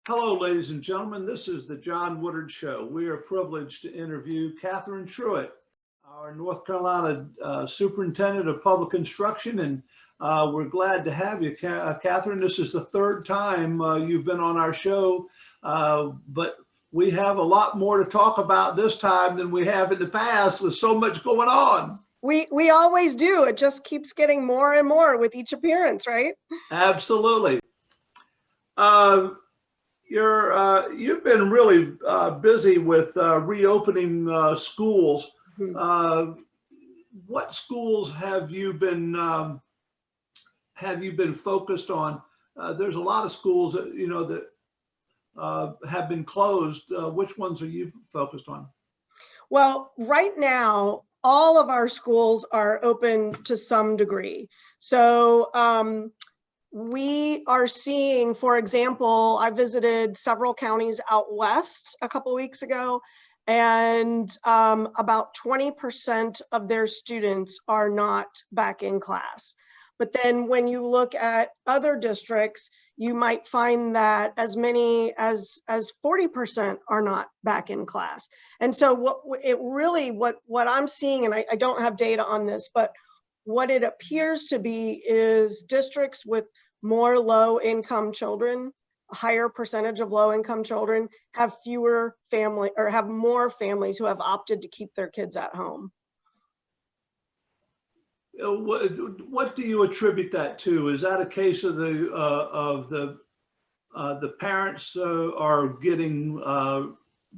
Hello, ladies and gentlemen. This is the John Woodard Show. We are privileged to interview Catherine Truitt, our North Carolina Superintendent of Public Instruction, and we're glad to have you, Catherine. This is the third time you've been on our show, but we have a lot more to talk about this time than we have in the past with so much going on. We always do. It just keeps getting more and more with each appearance, right? Absolutely. You've been really busy with reopening schools. Mm-hmm. What schools have you been focused on? There's a lot of schools that that have been closed. Which ones are you focused on? Well, right now, all of our schools are open to some degree. So we are seeing, for example, I visited several counties out west a couple of weeks ago, and about 20% of their students are not back in class. But then when you look at other districts, you might find that as many as 40% are not back in class. And so what I'm seeing, and I don't have data on this, but what it appears to be is districts with more low-income children, a higher percentage of low-income children, have fewer family or have more families who have opted to keep their kids at home. What do you attribute that to? Is that a case of the parents are getting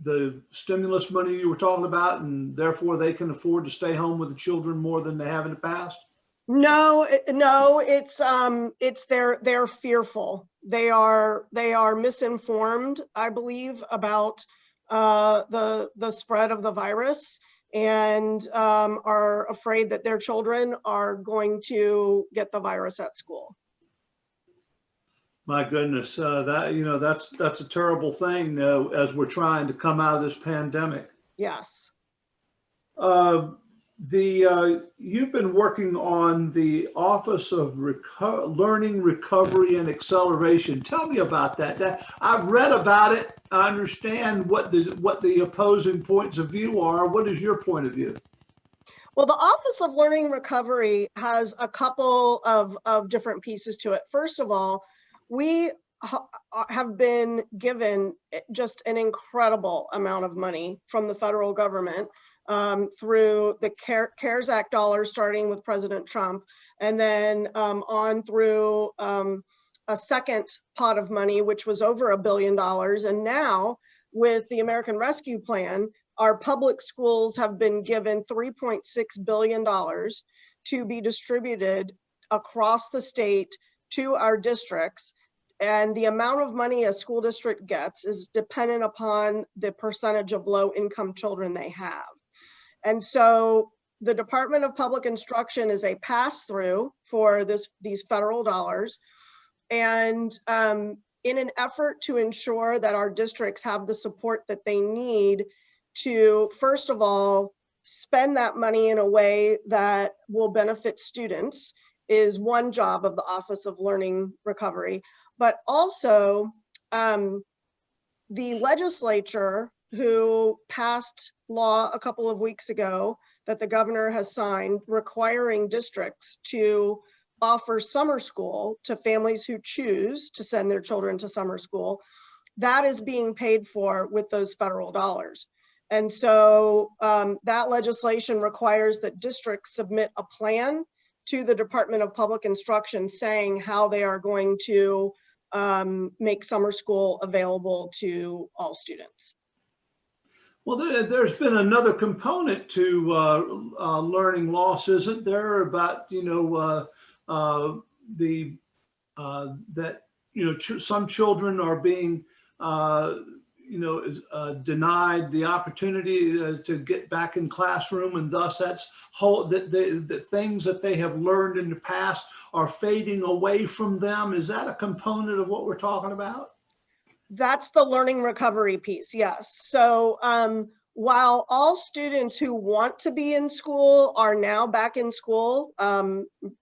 the stimulus money you were talking about, and therefore they can afford to stay home with the children more than they have in the past? No, it's they're fearful. They are misinformed, I believe, about the spread of the virus, and are afraid that their children are going to get the virus at school. My goodness, that's a terrible thing as we're trying to come out of this pandemic. Yes. You've been working on the Office of Learning, Recovery, and Acceleration. Tell me about that. I've read about it. I understand what the opposing points of view are. What is your point of view? Well, the Office of Learning Recovery has a couple of different pieces to it. First of all, we have been given just an incredible amount of money from the federal government through the CARES Act dollars, starting with President Trump, and then on through a second pot of money, which was over $1 billion. And now with the American Rescue Plan, our public schools have been given $3.6 billion to be distributed across the state to our districts. And the amount of money a school district gets is dependent upon the percentage of low-income children they have. And so the Department of Public Instruction is a pass-through for these federal dollars. And in an effort to ensure that our districts have the support that they need to, first of all, spend that money in a way that will benefit students, is one job of the Office of Learning Recovery. But also, the legislature, who passed law a couple of weeks ago that the governor has signed, requiring districts to offer summer school to families who choose to send their children to summer school, that is being paid for with those federal dollars. And so that legislation requires that districts submit a plan to the Department of Public Instruction saying how they are going to make summer school available to all students. Well, there's been another component to learning loss, isn't there? About some children are being denied the opportunity to get back in classroom, and thus that's the things that they have learned in the past are fading away from them. Is that a component of what we're talking about? That's the learning recovery piece, yes. So while all students who want to be in school are now back in school,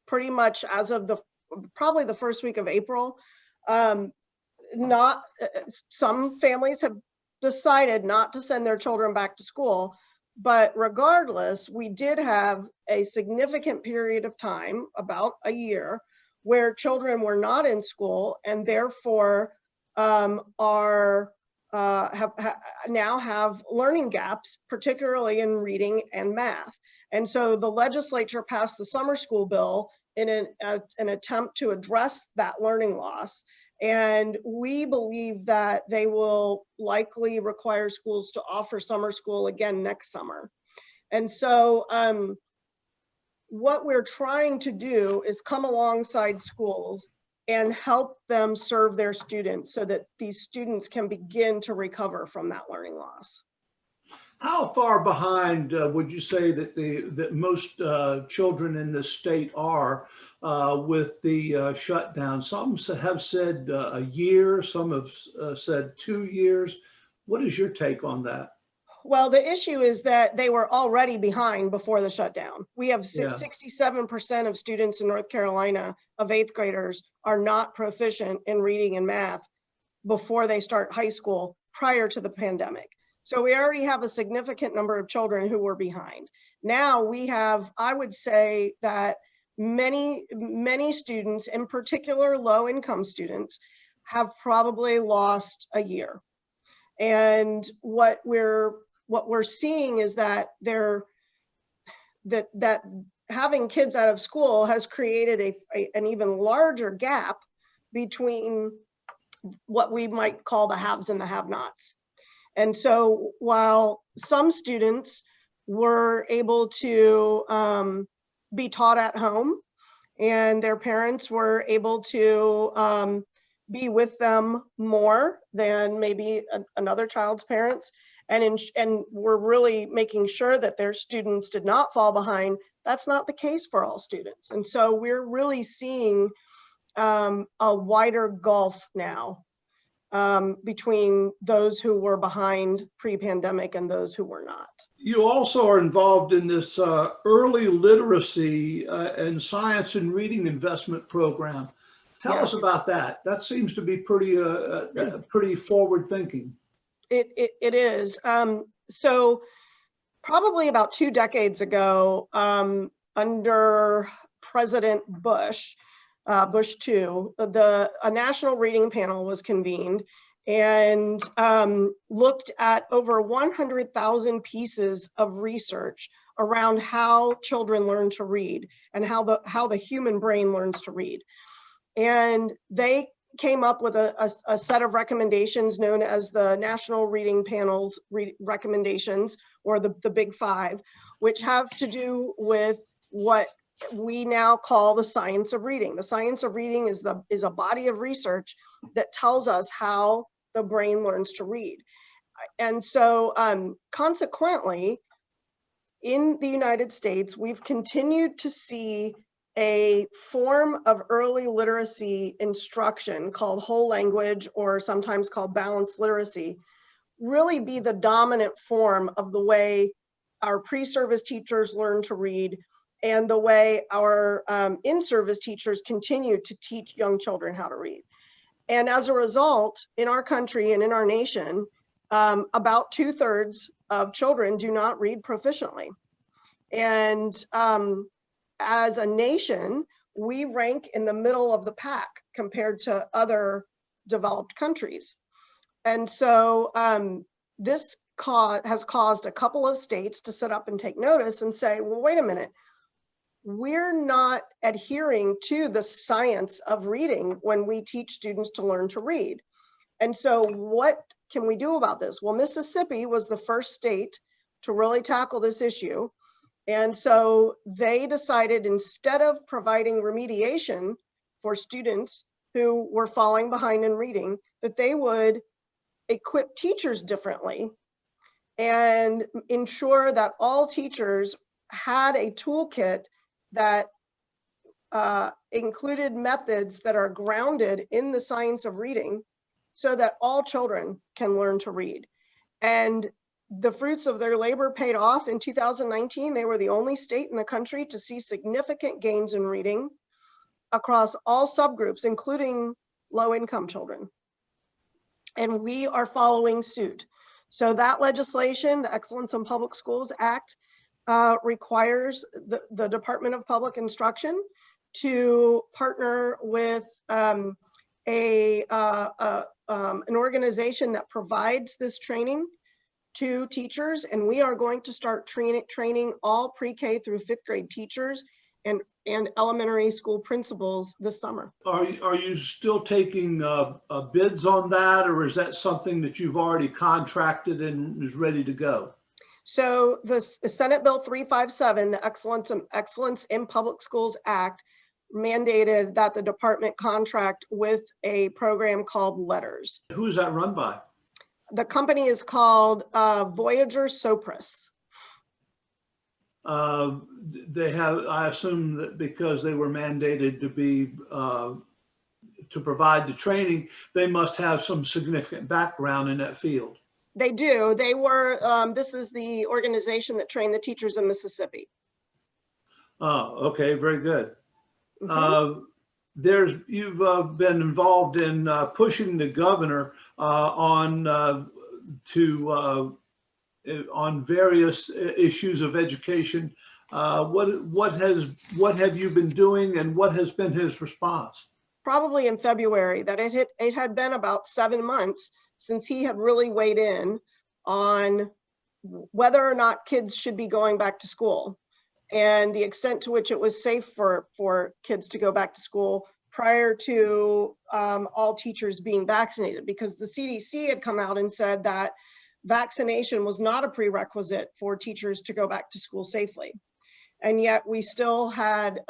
pretty much as of probably the first week of April, not, some families have decided not to send their children back to school, but regardless, we did have a significant period of time, about a year, where children were not in school and therefore now have learning gaps, particularly in reading and math. And so the legislature passed the summer school bill in an attempt to address that learning loss. And we believe that they will likely require schools to offer summer school again next summer. And so what we're trying to do is come alongside schools and help them serve their students so that these students can begin to recover from that learning loss. How far behind would you say that most children in the state are with the shutdown? Some have said a year, some have said 2 years. What is your take on that? Well, the issue is that they were already behind before the shutdown. We have 67% of students in North Carolina of 8th graders are not proficient in reading and math before they start high school prior to the pandemic. So we already have a significant number of children who were behind. Now we have, I would say that many students, in particular low-income students, have probably lost a year. And what we're seeing is that that having kids out of school has created an even larger gap between what we might call the haves and the have-nots. And so while some students were able to be taught at home and their parents were able to be with them more than maybe another child's parents, and we're really making sure that their students did not fall behind, that's not the case for all students. And so we're really seeing a wider gulf now between those who were behind pre-pandemic and those who were not. You also are involved in this early literacy and science and reading investment program. Tell us about that. That seems to be pretty forward thinking. It is. So probably about 2 decades ago, under President Bush, Bush II, a national reading panel was convened and looked at over 100,000 pieces of research around how children learn to read and how the human brain learns to read. And they came up with a set of recommendations known as the National Reading Panel's recommendations, or the Big Five, which have to do with what we now call the science of reading. The science of reading is a body of research that tells us how the brain learns to read. And so consequently, in the United States, we've continued to see a form of early literacy instruction called whole language, or sometimes called balanced literacy, really be the dominant form of the way our pre-service teachers learn to read and the way our in-service teachers continue to teach young children how to read. And as a result, in our country and in our nation, about 2/3 of children do not read proficiently. And as a nation, we rank in the middle of the pack compared to other developed countries. And so this has caused a couple of states to sit up and take notice and say, well, wait a minute, we're not adhering to the science of reading when we teach students to learn to read. And so what can we do about this? Well, Mississippi was the first state to really tackle this issue. And so they decided, instead of providing remediation for students who were falling behind in reading, that they would equip teachers differently and ensure that all teachers had a toolkit that included methods that are grounded in the science of reading so that all children can learn to read. And the fruits of their labor paid off. In 2019, they were the only state in the country to see significant gains in reading across all subgroups, including low-income children. and we are following suit. So that legislation, the Excellence in Public Schools Act, requires the Department of Public Instruction to partner with an organization that provides this training to teachers, and we are going to start training all pre-K through 5th grade teachers and elementary school principals this summer. Are you still taking bids on that, or is that something that you've already contracted and is ready to go? So the Senate Bill 357, the Excellence in Public Schools Act, mandated that the department contract with a program called Letters. Who is that run by? The company is called Voyager Sopris. They have, I assume that because they were mandated to be to provide the training, they must have some significant background in that field. They do. They were, this is the organization that trained the teachers in Mississippi. Oh, okay, very good. Mm-hmm. You've been involved in pushing the governor on various issues of education. What have you been doing, and what has been his response? Probably in February, that it had been about 7 months since he had really weighed in on whether or not kids should be going back to school and the extent to which it was safe for kids to go back to school prior to all teachers being vaccinated, because the CDC had come out and said that vaccination was not a prerequisite for teachers to go back to school safely. And yet we still had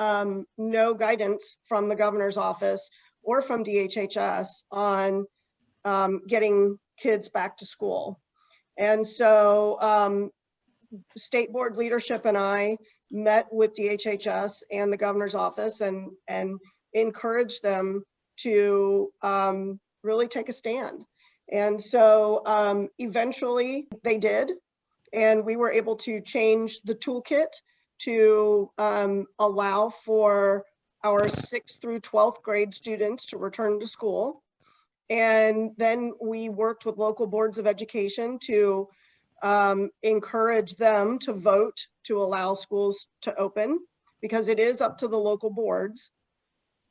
no guidance from the governor's office or from DHHS on getting kids back to school. And so state board leadership and I met with DHHS and the governor's office and encouraged them to really take a stand. And so eventually they did, and we were able to change the toolkit to allow for our 6th through 12th grade students to return to school. And then we worked with local boards of education to encourage them to vote to allow schools to open, because it is up to the local boards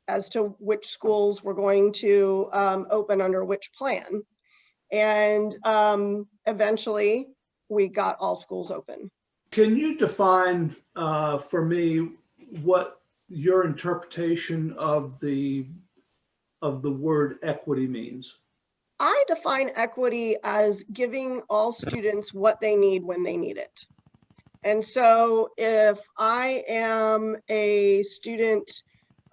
as to which schools were going to open under which plan. And eventually we got all schools open. Can you define for me what your interpretation of the word equity means? I define equity as giving all students what they need when they need it. And so if I am a student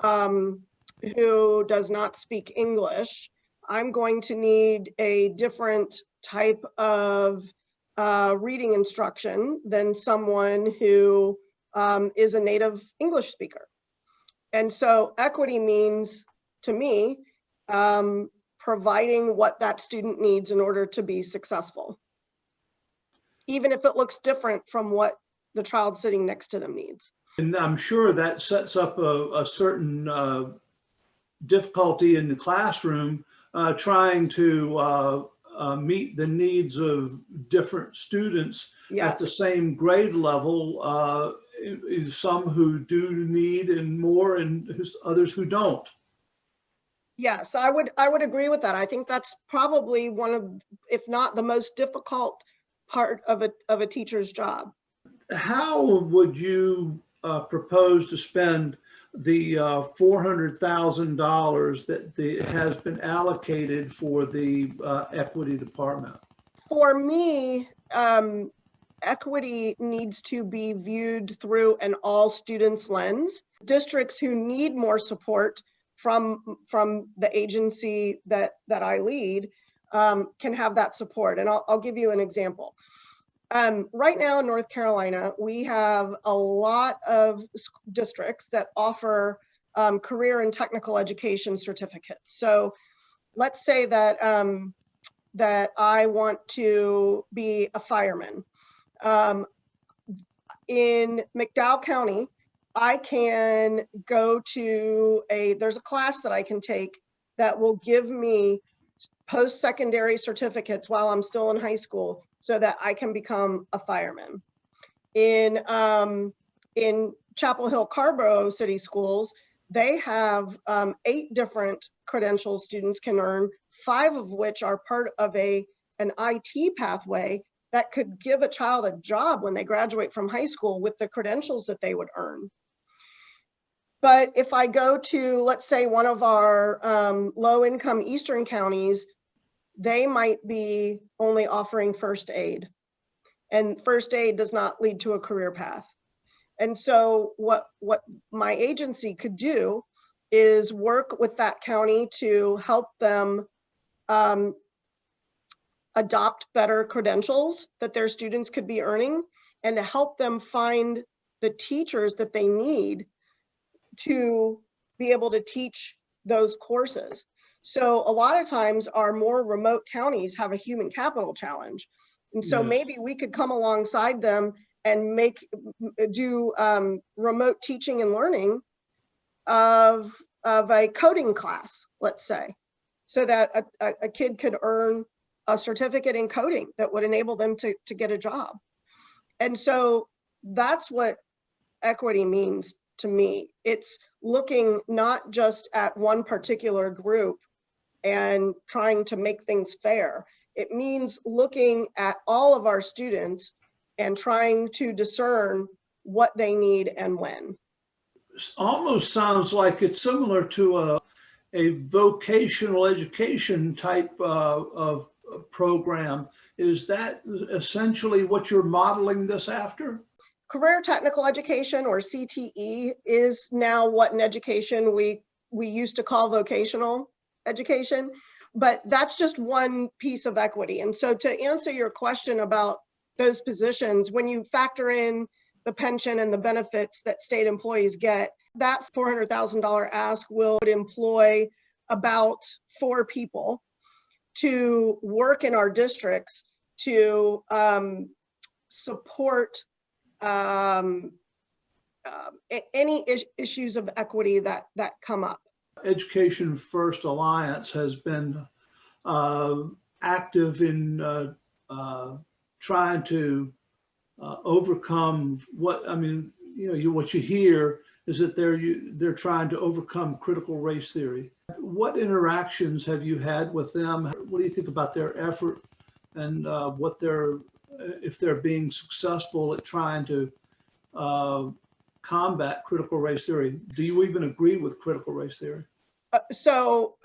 who does not speak English, I'm going to need a different type of reading instruction than someone who is a native English speaker. And so equity means, to me, providing what that student needs in order to be successful, even if it looks different from what the child sitting next to them needs. And I'm sure that sets up a certain difficulty in the classroom trying to meet the needs of different students. Yes. At the same grade level, some who do need and more, and others who don't. Yes, I would agree with that. I think that's probably one of, if not the most difficult part of a teacher's job. How would you propose to spend the $400,000 that has been allocated for the equity department? For me, equity needs to be viewed through an all students lens. Districts who need more support from the agency that I lead can have that support. And I'll give you an example. Right now in North Carolina, we have a lot of districts that offer career and technical education certificates. So let's say that that I want to be a fireman. In McDowell County, I can go to there's a class that I can take that will give me post-secondary certificates while I'm still in high school so that I can become a fireman. In Chapel Hill Carborough City Schools, they have 8 different credentials students can earn, 5 of which are part of an IT pathway that could give a child a job when they graduate from high school with the credentials that they would earn. But if I go to, let's say, one of our low-income eastern counties, they might be only offering first aid. And first aid does not lead to a career path. And so what my agency could do is work with that county to help them adopt better credentials that their students could be earning, and to help them find the teachers that they need to be able to teach those courses. So a lot of times our more remote counties have a human capital challenge. And so maybe we could come alongside them and do remote teaching and learning of a coding class, let's say, so that a kid could earn a certificate in coding that would enable them to get a job. And so that's what equity means to me. It's looking not just at one particular group and trying to make things fair. It means looking at all of our students and trying to discern what they need and when. Almost sounds like it's similar to a vocational education type of program. Is that essentially what you're modeling this after? Career technical education, or CTE, is now what in education we used to call vocational education, but that's just one piece of equity. And so to answer your question about those positions, when you factor in the pension and the benefits that state employees get, that $400,000 ask will employ about 4 people to work in our districts to support any issues of equity that come up. Education First Alliance has been active in trying to overcome what you hear is that they're trying to overcome critical race theory. What interactions have you had with them? What do you think about their effort, and if they're being successful at trying to combat critical race theory? Do you even agree with critical race theory? So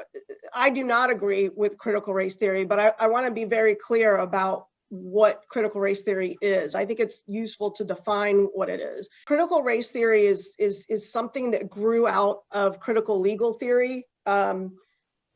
I do not agree with critical race theory, but I want to be very clear about what critical race theory is. I think it's useful to define what it is. Critical race theory is something that grew out of critical legal theory, I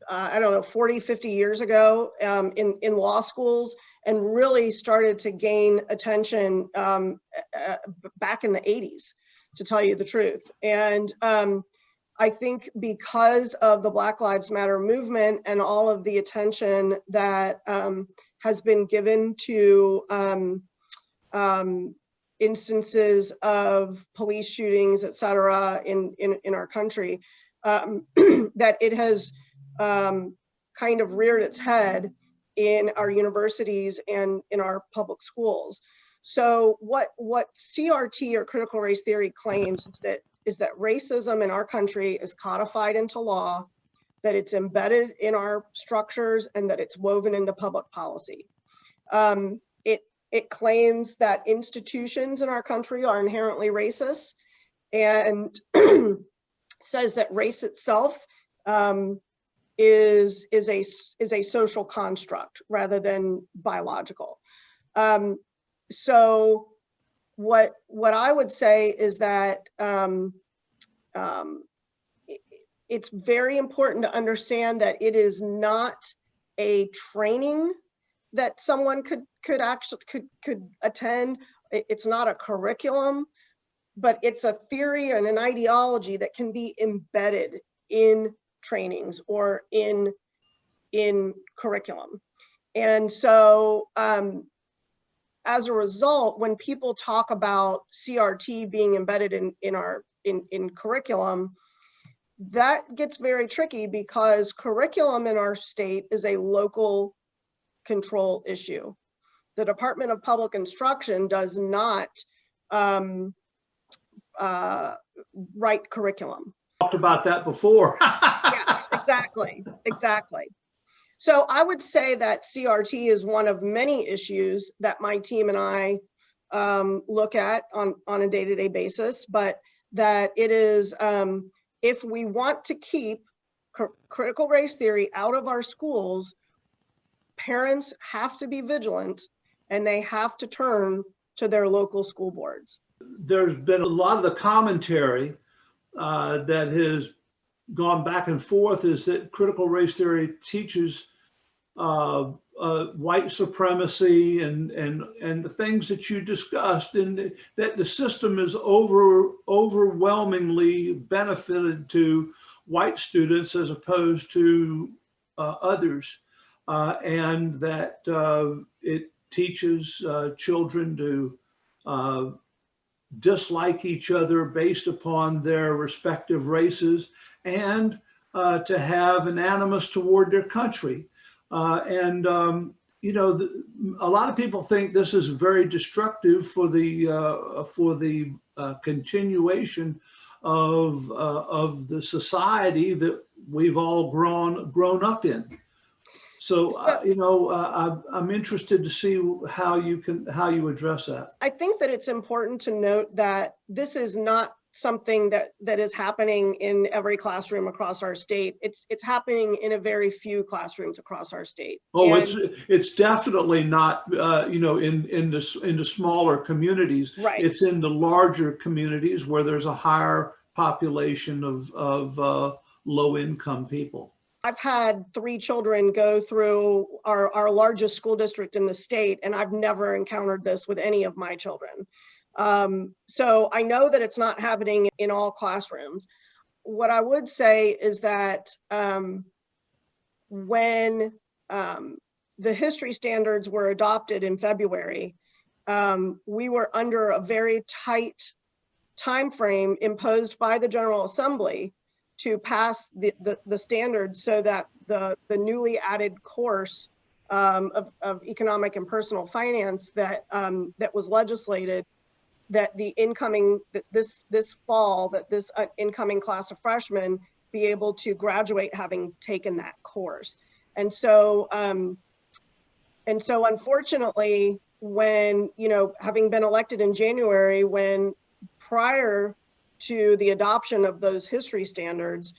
don't know, 40, 50 years ago in law schools, and really started to gain attention back in the 80s, to tell you the truth. And I think because of the Black Lives Matter movement and all of the attention that has been given to instances of police shootings, et cetera, in our country, that it has kind of reared its head in our universities and in our public schools. So what CRT, or critical race theory, claims is that racism in our country is codified into law, that it's embedded in our structures, and that it's woven into public policy. It claims that institutions in our country are inherently racist, and says that race itself is a social construct rather than biological. So what I would say is that it's very important to understand that it is not a training that someone could attend. It's not a curriculum, but it's a theory and an ideology that can be embedded in trainings or in curriculum. And so as a result, when people talk about CRT being embedded in curriculum, that gets very tricky because curriculum in our state is a local control issue. The Department of Public Instruction does not write curriculum. Talked about that before. Yeah, exactly. So I would say that CRT is one of many issues that my team and I look at on a day-to-day basis, but that it is, if we want to keep critical race theory out of our schools, parents have to be vigilant and they have to turn to their local school boards. There's been a lot of the commentary that has gone back and forth is that critical race theory teaches white supremacy and the things that you discussed, and that the system is overwhelmingly benefited to white students as opposed to others, and that it teaches children to dislike each other based upon their respective races, and to have an animus toward their country. You know, a lot of people think this is very destructive for the continuation of the society that we've all grown up in. So, you know, I'm interested to see how you address that. I think that it's important to note that this is not something that is happening in every classroom across our state. It's happening in a very few classrooms across our state. Oh, and it's definitely not, you know, in the smaller communities. Right. It's in the larger communities where there's a higher population of low-income people. I've had 3 children go through our largest school district in the state, and I've never encountered this with any of my children. So I know that it's not happening in all classrooms. What I would say is that when the history standards were adopted in February, we were under a very tight time frame imposed by the General Assembly to pass the standards so that the newly added course of economic and personal finance that was legislated, that the incoming, this fall, that this incoming class of freshmen be able to graduate having taken that course. And so unfortunately, when, you know, having been elected in January, when prior to the adoption of those history standards,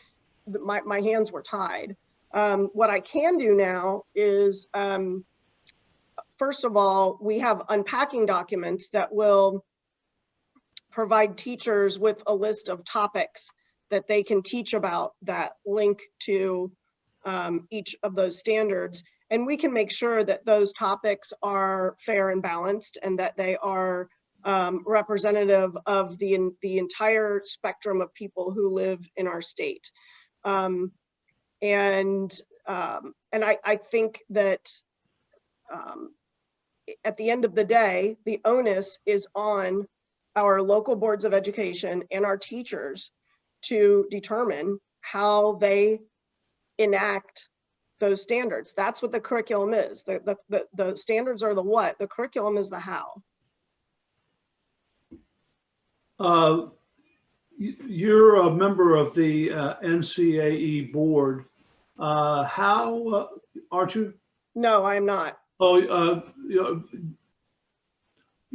my hands were tied. What I can do now is, first of all, we have unpacking documents that will provide teachers with a list of topics that they can teach about that link to each of those standards. And we can make sure that those topics are fair and balanced, and that they are representative of the entire spectrum of people who live in our state. And I think that at the end of the day, the onus is on our local boards of education and our teachers to determine how they enact those standards. That's what the curriculum is. The standards are the what, the curriculum is the how. You're a member of the NCAE board. How aren't you? No, I'm not. Oh,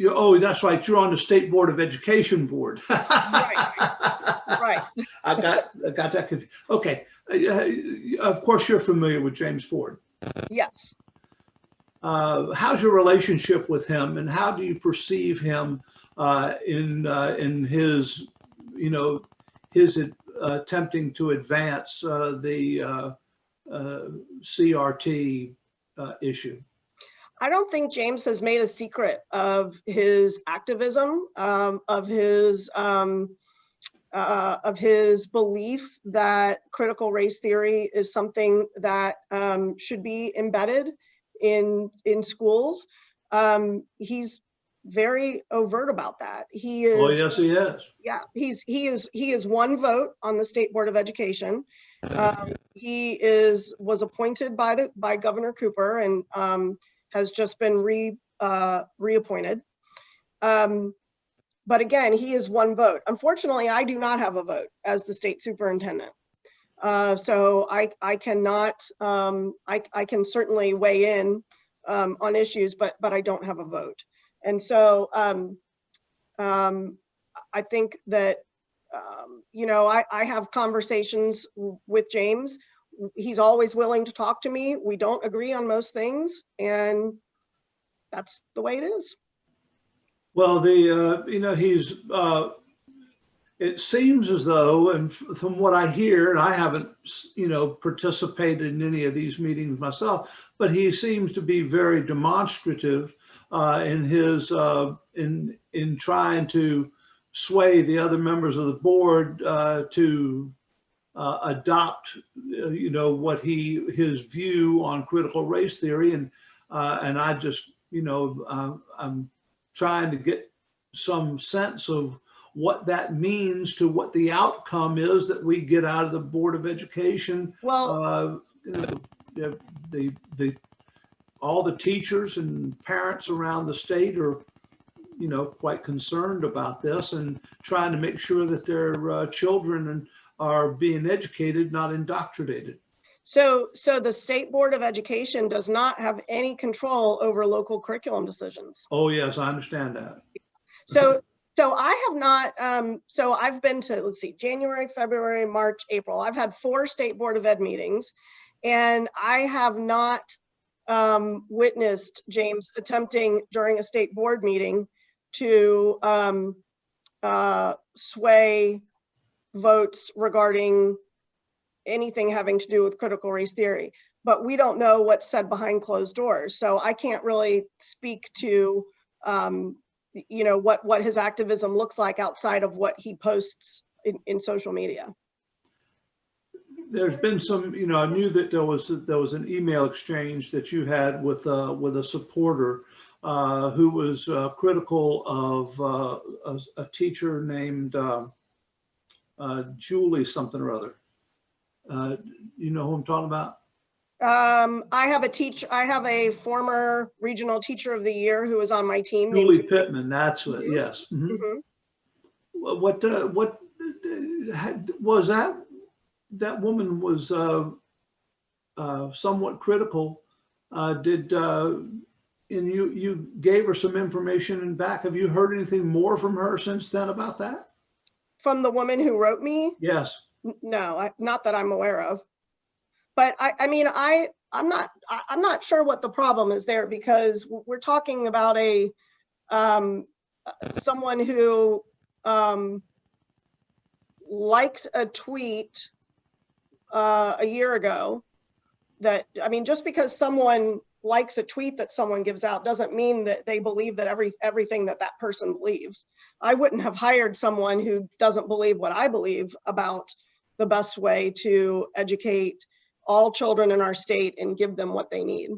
oh, that's right. You're on the State Board of Education board. Right. Right. I got that confused. Okay. Of course, you're familiar with James Ford. Yes. How's your relationship with him, and how do you perceive him in his, you know, his attempting to advance the CRT issue? I don't think James has made a secret of his activism, of his belief that critical race theory is something that should be embedded in schools. He's very overt about that. He is. Oh, yes, he is. Yeah, he is one vote on the State Board of Education. He was appointed by Governor Cooper and has just been reappointed. But again, he is one vote. Unfortunately, I do not have a vote as the state superintendent. So I cannot, I can certainly weigh in on issues, but I don't have a vote. And so I think that, you know, I have conversations with James. He's always willing to talk to me. We don't agree on most things, and that's the way it is. Well, you know, it seems as though, and from what I hear, and I haven't, you know, participated in any of these meetings myself, but he seems to be very demonstrative in his, in trying to sway the other members of the board to adopt, you know, what his view on critical race theory. And I just, you know, I'm trying to get some sense of what that means to what the outcome is that we get out of the Board of Education. Well, you know, all the teachers and parents around the state are, you know, quite concerned about this and trying to make sure that their children are being educated, not indoctrinated. So the State Board of Education does not have any control over local curriculum decisions. Oh, yes, I understand that. So I have not, so I've been to, let's see, January, February, March, April. I've had 4 State Board of Ed meetings, and I have not witnessed James attempting during a state board meeting to sway votes regarding anything having to do with critical race theory. But we don't know what's said behind closed doors. So I can't really speak to, you know, what his activism looks like outside of what he posts in social media. There's been some, you know, I knew that there was an email exchange that you had with a supporter who was critical of a teacher named Julie something or other. You know who I'm talking about? I have a former regional teacher of the year who is on my team. Julie Pittman, that's what, yes. Mm-hmm. Mm-hmm. What was that? That woman was somewhat critical. And you gave her some information back. Have you heard anything more from her since then about that? From the woman who wrote me? Yes. No, not that I'm aware of. But I mean, I'm not sure what the problem is there, because we're talking about someone who liked a tweet a year ago. That, I mean, just because someone likes a tweet that someone gives out doesn't mean that they believe that everything that person believes. I wouldn't have hired someone who doesn't believe what I believe about the best way to educate all children in our state and give them what they need.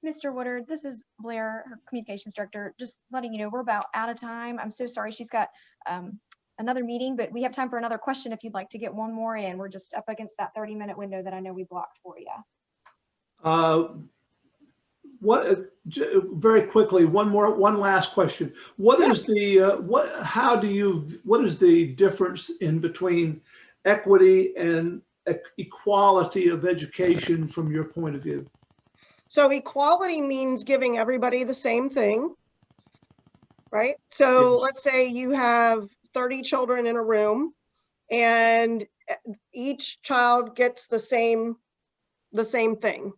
Mr. Woodard, this is Blair, her communications director. Just letting you know, we're about out of time. I'm so sorry. She's got another meeting, but we have time for another question if you'd like to get one more in. We're just up against that 30-minute window that I know we blocked for you. Very quickly, one last question. What is the what is the difference in between equity and equality of education from your point of view? So equality means giving everybody the same thing, right? So yes. Let's say you have 30 children in a room and each child gets the same thing.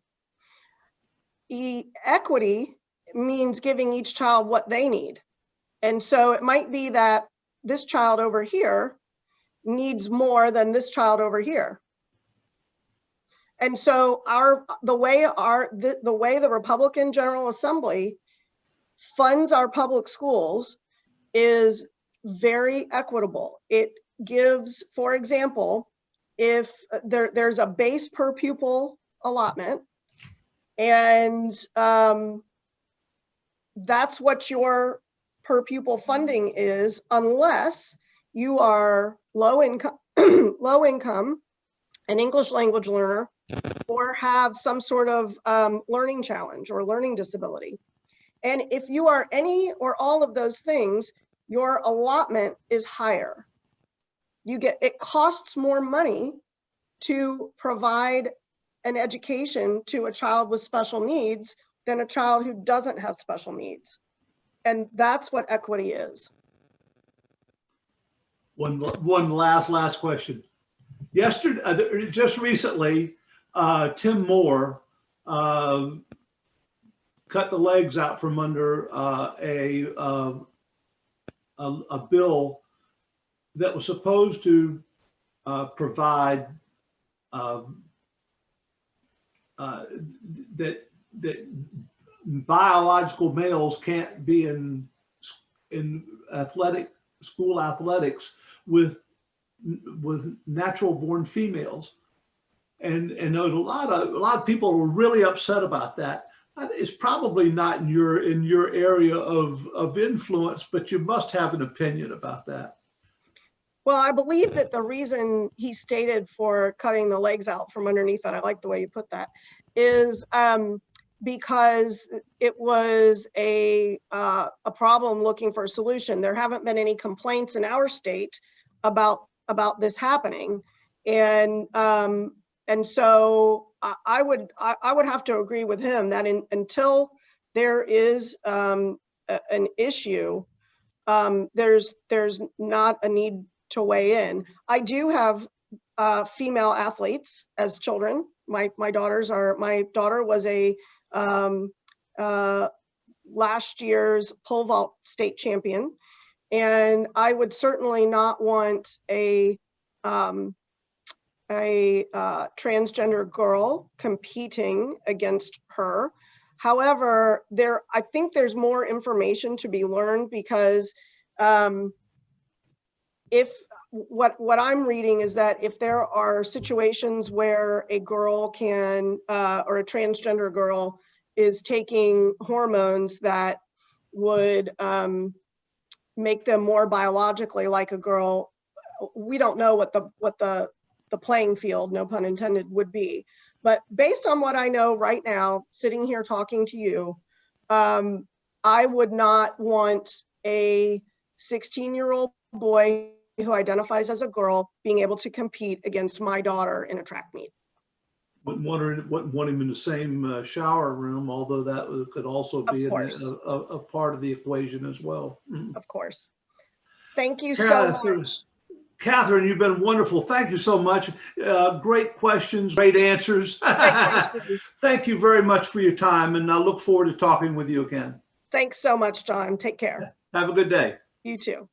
Equity means giving each child what they need. And so it might be that this child over here needs more than this child over here. And so the way the Republican General Assembly funds our public schools is very equitable. It gives, for example, if there's a base per pupil allotment, and that's what your per pupil funding is unless you are low income, low income, an English language learner, or have some sort of learning challenge or learning disability. And if you are any or all of those things, your allotment is higher. It costs more money to provide an education to a child with special needs than a child who doesn't have special needs. And that's what equity is. One last question. Yesterday, just recently, Tim Moore cut the legs out from under a bill that was supposed to provide that biological males can't be in school athletics with natural born females, and there was a lot of people were really upset about that. It's probably not in your area of influence, but you must have an opinion about that. Well, I believe that the reason he stated for cutting the legs out from underneath that, I like the way you put that, is because it was a problem looking for a solution. There haven't been any complaints in our state about this happening, and so I would have to agree with him that until there is an issue, there's not a need to weigh in. I do have female athletes as children. My daughter was a last year's pole vault state champion, and I would certainly not want a transgender girl competing against her. However, I think there's more information to be learned, because what I'm reading is that if there are situations where a girl can, or a transgender girl is taking hormones that would make them more biologically like a girl, we don't know what the playing field, no pun intended, would be. But based on what I know right now, sitting here talking to you, I would not want a 16-year-old boy who identifies as a girl being able to compete against my daughter in a track meet. Wouldn't want him in the same shower room, although that could also be a part of the equation as well. Of course. Thank you so much. Catherine, you've been wonderful. Thank you so much. Great questions, great answers. Thank you very much for your time, and I look forward to talking with you again. Thanks so much, John. Take care. Have a good day. You too.